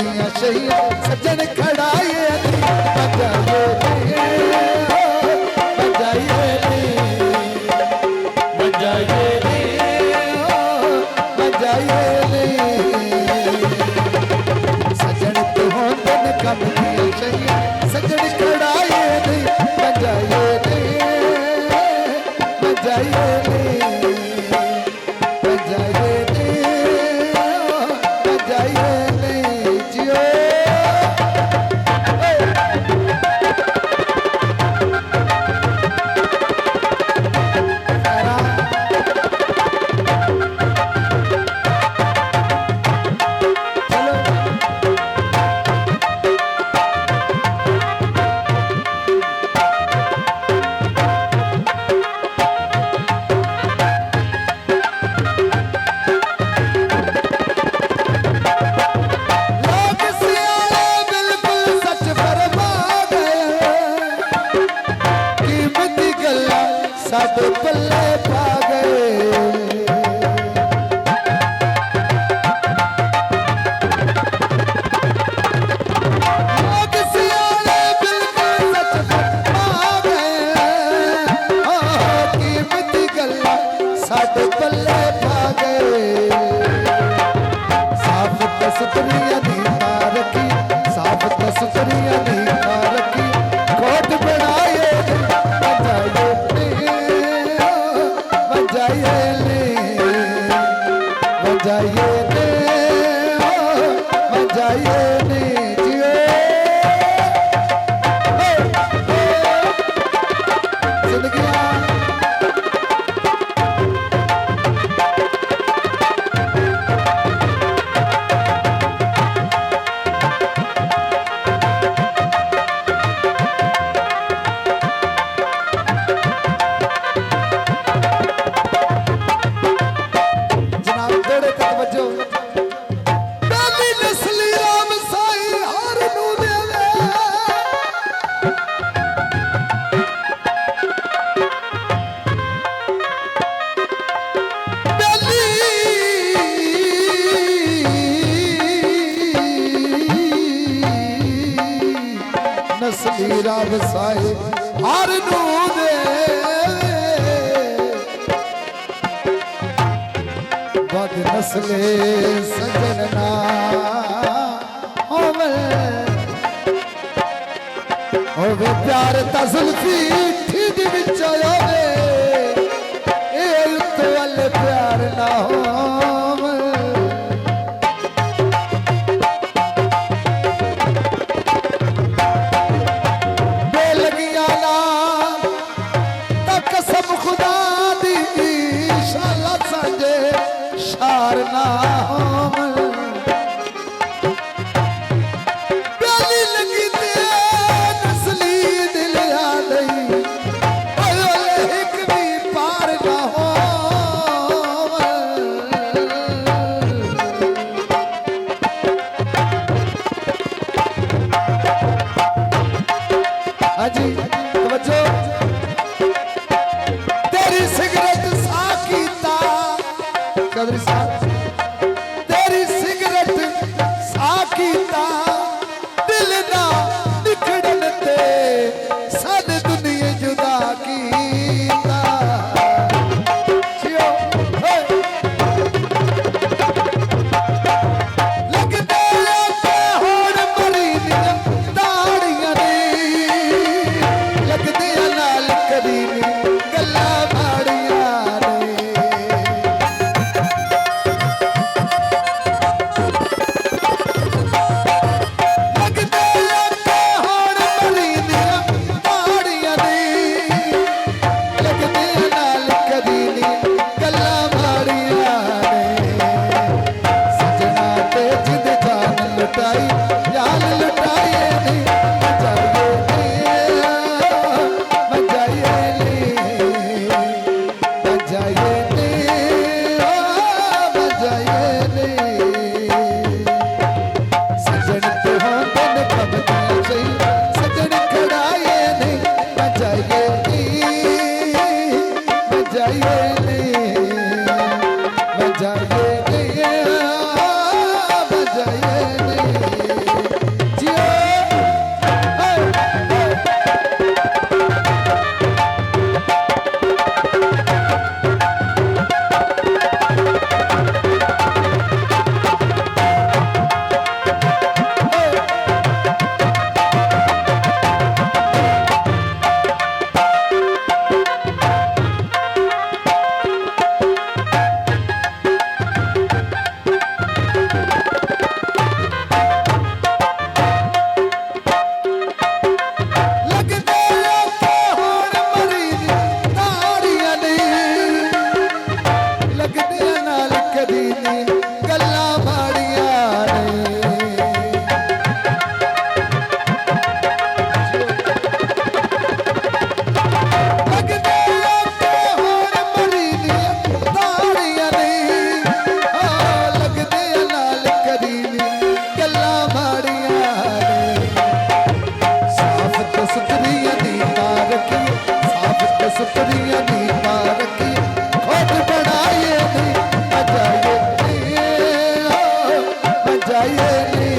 दिया शहीद सजन खड़ाए बजाए सजन तो होंदन कम दिया शहीद सजन खड़ाए बजाए साडे पल्ले पा गए लोग सियाने बिल्कुल सच फरमा गए कीमती गल्ला साडे पल्ले पा गए साफ दस्तरिया दी रखी साफ दस्तरिया दी रखी कोट बनाए नस्ली राव साए हर नू दे बद नस्ले सजन ना होवे प्यार तसल्फी ठीक विच होवे ए उत्त वाले प्यार ना होवे ना प्याली लगी ते नस्ली दिल आ गई एक भी पार ना हो हाजी तवज्जो तेरी सिगरेट साकीता कदरी साहब दिल ना निखड़न ते सन दुनिया जुदा कीता लगदे होण मरी दियां ताड़ियां ने लगदे नाल करीमी गल्लां माड़ियां बजाए सुतरिया नी पारकी खोज बनाए नी मजाए नी मजाए नी